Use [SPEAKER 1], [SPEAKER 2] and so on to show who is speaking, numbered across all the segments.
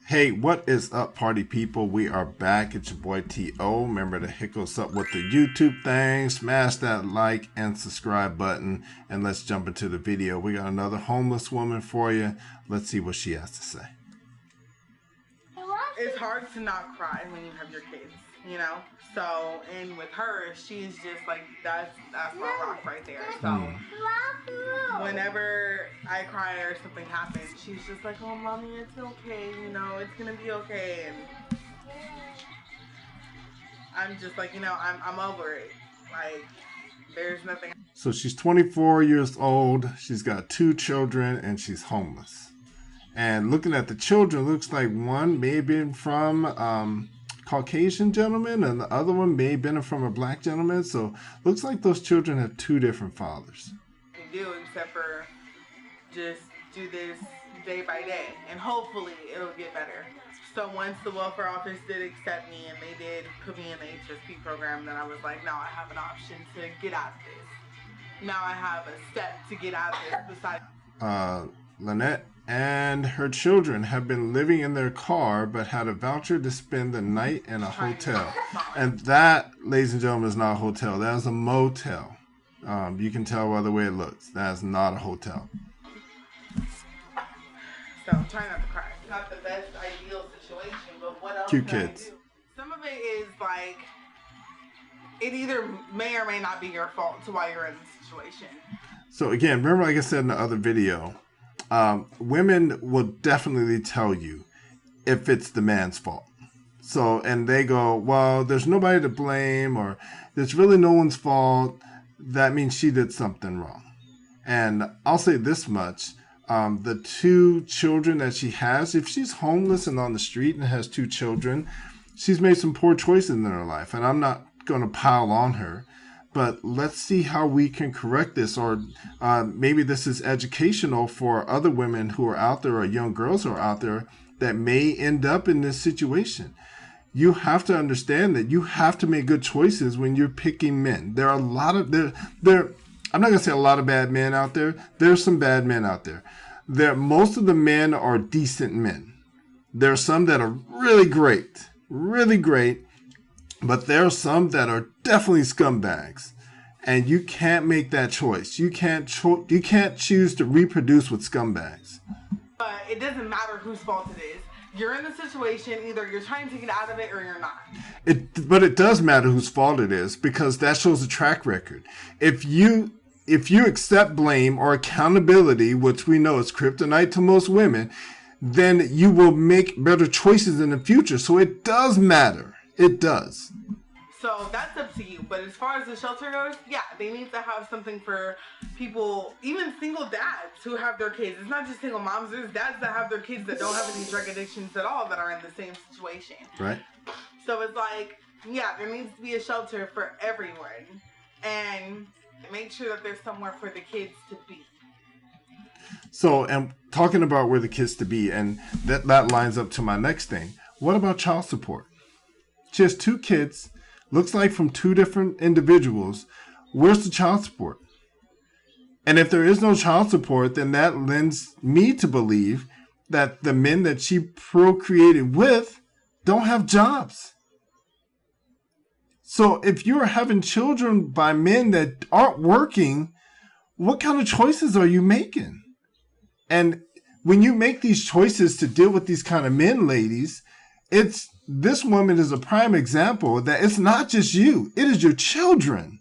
[SPEAKER 1] Hey, what is up, party people? We are back. It's your boy T.O. Remember to hit us up with the YouTube thing, smash that like and subscribe button, and let's jump into the video. We got another homeless woman for you. Let's see what she has to say.
[SPEAKER 2] It's hard to not cry when you have your kids, you know? So, and with her, she's just like, that's my rock right there. So, whenever I cry or something happens, she's just like, oh, mommy, it's okay, you know, it's gonna be okay. And I'm just like, you know, I'm over it. Like, there's nothing.
[SPEAKER 1] So she's 24 years old. She's got 2 children and she's homeless. And looking at the children, looks like one may have been from Caucasian gentleman and the other one may have been from a black gentleman. So looks like those children have 2 different fathers.
[SPEAKER 2] Do except for just do this day by day, and hopefully it'll get better. So once the welfare office did accept me and they did put me in the HSP program, then I was like, now I have an option to get out of this. Now I have a step to get out of this besides.
[SPEAKER 1] Lynette and her children have been living in their car but had a voucher to spend the night in a hotel. And that, ladies and gentlemen, is not a hotel. That is a motel. You can tell by the way it looks. That is not a hotel.
[SPEAKER 2] So I'm trying not to cry. It's not the best ideal situation, but what else
[SPEAKER 1] Cute
[SPEAKER 2] can I
[SPEAKER 1] kids.
[SPEAKER 2] do? Some of it is like, it either may or may not be your fault to why you're in this situation.
[SPEAKER 1] So again, remember, like I said in the other video, women will definitely tell you if it's the man's fault. So, and they go, well, there's nobody to blame, or there's really no one's fault. That means she did something wrong. And I'll say this much. The 2 children that she has, if she's homeless and on the street and has 2 children, she's made some poor choices in her life. And I'm not going to pile on her. But let's see how we can correct this, or maybe this is educational for other women who are out there, or young girls who are out there that may end up in this situation. You have to understand that you have to make good choices when you're picking men. There are a lot of I'm not gonna say a lot of bad men out there. There's some bad men out there. Most of the men are decent men. There are some that are really great, but there are some that are definitely scumbags, and you can't make that choice. You can't choose to reproduce with scumbags.
[SPEAKER 2] But it doesn't matter whose fault it is. You're in the situation, either you're trying to get out of it or you're not.
[SPEAKER 1] But it does matter whose fault it is, because that shows a track record. If you accept blame or accountability, which we know is kryptonite to most women, then you will make better choices in the future. So it does matter. It does.
[SPEAKER 2] So that's up to you. But as far as the shelter goes, yeah, they need to have something for people, even single dads who have their kids. It's not just single moms. There's dads that have their kids that don't have any drug addictions at all that are in the same situation.
[SPEAKER 1] Right.
[SPEAKER 2] So it's like, yeah, there needs to be a shelter for everyone. And make sure that there's somewhere for the kids to be.
[SPEAKER 1] So, and talking about where the kids to be, and that lines up to my next thing. What about child support? She has 2 kids, looks like from 2 different individuals. Where's the child support? And if there is no child support, then that lends me to believe that the men that she procreated with don't have jobs. So if you're having children by men that aren't working, what kind of choices are you making? And when you make these choices to deal with these kind of men, ladies, this woman is a prime example that it's not just you. It is your children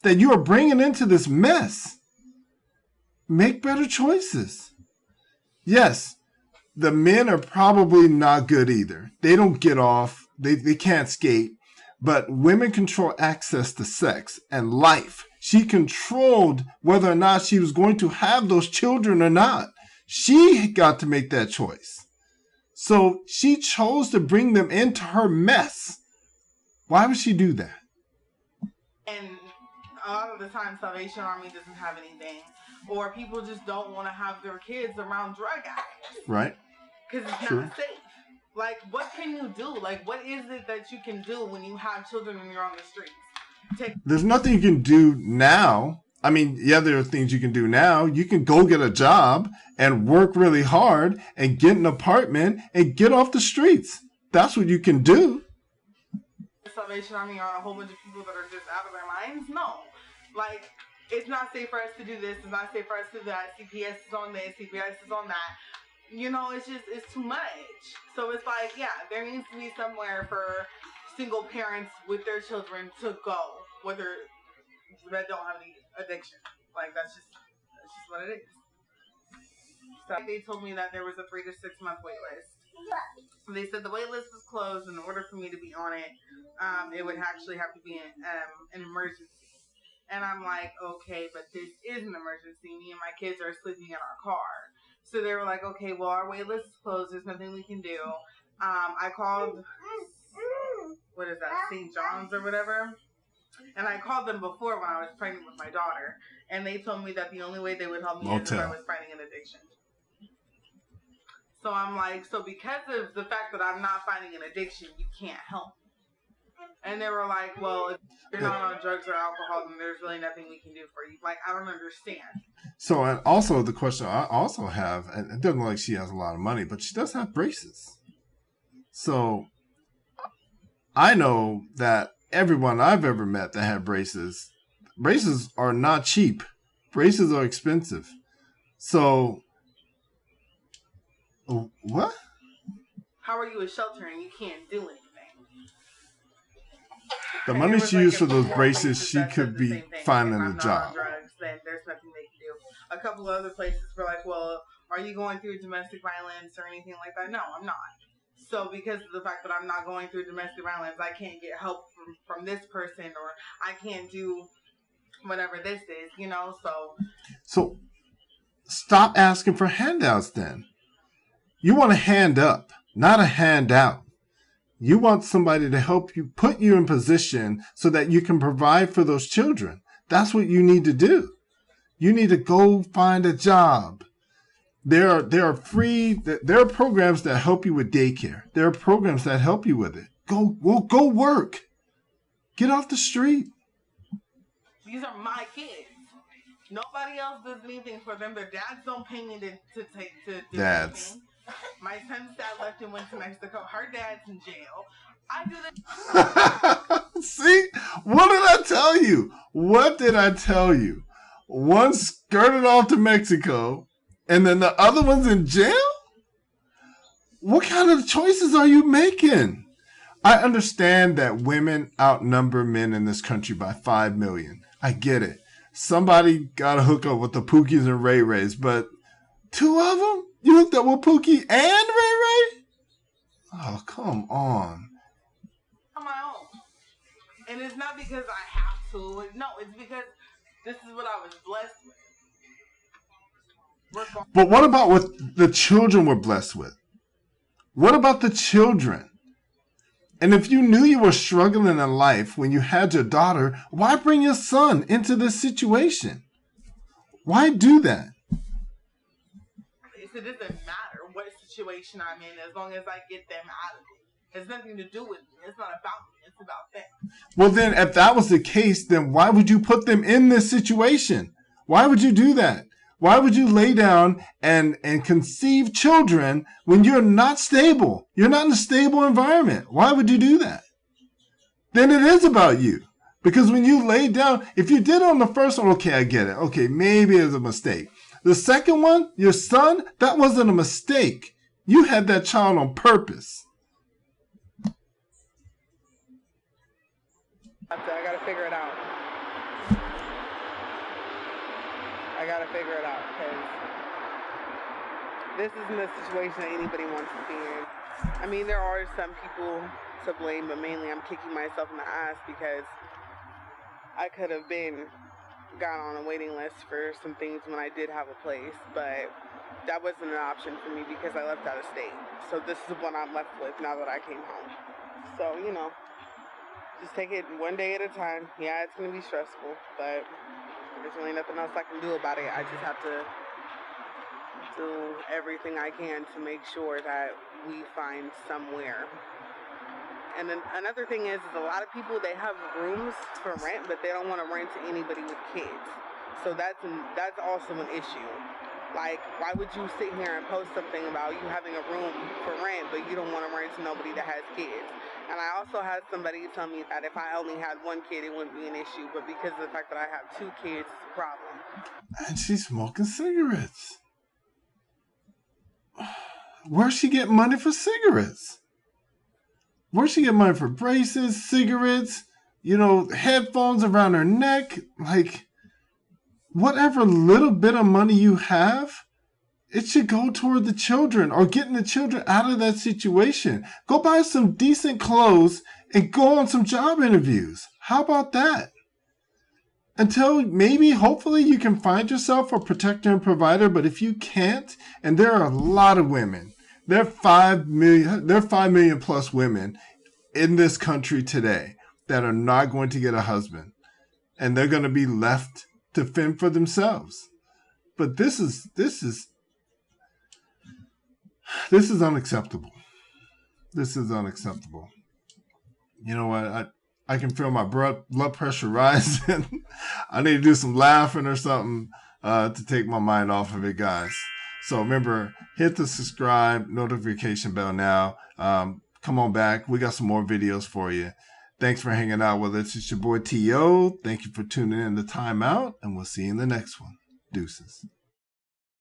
[SPEAKER 1] that you are bringing into this mess. Make better choices. Yes, the men are probably not good either. They don't get off. They can't skate. But women control access to sex and life. She controlled whether or not she was going to have those children or not. She got to make that choice. So she chose to bring them into her mess. Why would she do that?
[SPEAKER 2] And a lot of the time, Salvation Army doesn't have anything. Or people just don't want to have their kids around drug addicts.
[SPEAKER 1] Right.
[SPEAKER 2] Because it's not safe. Like, what can you do? Like, what is it that you can do when you have children and you're on the streets?
[SPEAKER 1] There's nothing you can do now I mean, yeah, there are things you can do now. You can go get a job and work really hard and get an apartment and get off the streets. That's what you can do.
[SPEAKER 2] Salvation Army are a whole bunch of people that are just out of their minds. No, like, it's not safe for us to do this. It's not safe for us to do that. CPS is on this. CPS is on that. You know, it's too much. So it's like, yeah, there needs to be somewhere for single parents with their children to go, whether that don't have any addiction. Like, that's just what it is. So they told me that there was a 3 to 6 month wait list. They said the wait list was closed. In order for me to be on it, it would actually have to be an emergency. And I'm like, okay, but this is an emergency. Me and my kids are sleeping in our car. So they were like, okay, well, our wait list is closed. There's nothing we can do. I called, what is that, St. John's or whatever. And I called them before when I was pregnant with my daughter. And they told me that the only way they would help me is if I was fighting an addiction. So I'm like, so because of the fact that I'm not fighting an addiction, you can't help me. And they were like, well, if you're not on drugs or alcohol, then there's really nothing we can do for you. Like, I don't understand.
[SPEAKER 1] So, and also the question I also have, and it doesn't look like she has a lot of money, but she does have braces. So I know that everyone I've ever met that had braces are not cheap. Braces are expensive. So, what?
[SPEAKER 2] How are you a shelter and you can't do anything?
[SPEAKER 1] The money she used for those braces, she could be finding a job.
[SPEAKER 2] Drugs, then there's nothing they can do. A couple of other places were like, well, are you going through domestic violence or anything like that? No, I'm not. So because of the fact that I'm not going through domestic violence, I can't get help from this person, or I can't do whatever this is, you know, So
[SPEAKER 1] stop asking for handouts then. You want a hand up, not a handout. You want somebody to help you, put you in position so that you can provide for those children. That's what you need to do. You need to go find a job. There are programs that help you with daycare. There are programs that help you with it. Go work. Get off the street.
[SPEAKER 2] These are my kids. Nobody else does anything for them. Their dads don't pay me to do
[SPEAKER 1] dads.
[SPEAKER 2] anything. My son's dad left and went to Mexico. Her dad's in jail. I do
[SPEAKER 1] this. See? What did I tell you? What did I tell you? One skirted off to Mexico, and then the other one's in jail? What kind of choices are you making? I understand that women outnumber men in this country by 5 million. I get it. Somebody got to hook up with the Pookies and Ray Rays, but 2 of them? You hooked up with Pookie and Ray Ray? Oh, come on.
[SPEAKER 2] On my own. And it's not because I have to. No, it's because this is what I was blessed with.
[SPEAKER 1] But what about what the children were blessed with? What about the children? And if you knew you were struggling in life when you had your daughter, why bring your son into this situation? Why do that?
[SPEAKER 2] It doesn't matter what situation I'm in as long as I get them out of it. It has nothing to do with me. It's not about me. It's about them.
[SPEAKER 1] Well, then, if that was the case, then why would you put them in this situation? Why would you do that? Why would you lay down and conceive children when you're not stable? You're not in a stable environment. Why would you do that? Then it is about you. Because when you lay down, if you did on the first one, okay, I get it. Okay, maybe it was a mistake. The second one, your son, that wasn't a mistake. You had that child on purpose.
[SPEAKER 2] I gotta figure it out. Because this isn't a situation that anybody wants to be in. I mean, there are some people to blame, but mainly I'm kicking myself in the ass because I could have got on a waiting list for some things when I did have a place, but that wasn't an option for me because I left out of state. So this is what I'm left with now that I came home. So, you know, just take it one day at a time. Yeah, it's going to be stressful, but there's really nothing else I can do about it. I just have to do everything I can to make sure that we find somewhere. And then another thing is a lot of people, they have rooms for rent, but they don't want to rent to anybody with kids. So that's also an issue. Like, why would you sit here and post something about you having a room for rent, but you don't want to rent to nobody that has kids? And I also had somebody tell me that if I only had one kid, it wouldn't be an issue, but because of the fact that I have two kids, it's a problem.
[SPEAKER 1] And she's smoking cigarettes. Where's she getting money for cigarettes? Where's she getting money for braces, cigarettes, headphones around her neck? Like, whatever little bit of money you have, it should go toward the children or getting the children out of that situation. Go buy some decent clothes and go on some job interviews. How about that? Until maybe, hopefully, you can find yourself a protector and provider. But if you can't, and there are a lot of women, there are 5 million plus women in this country today that are not going to get a husband, and they're going to be left to fend for themselves. But this is unacceptable. This is unacceptable. You know what? I can feel my blood pressure rising. I need to do some laughing or something to take my mind off of it, guys. So remember, hit the subscribe notification bell now. Come on back. We got some more videos for you. Thanks for hanging out with us. It's your boy T.O. Thank you for tuning in to Time Out, and we'll see you in the next one. Deuces.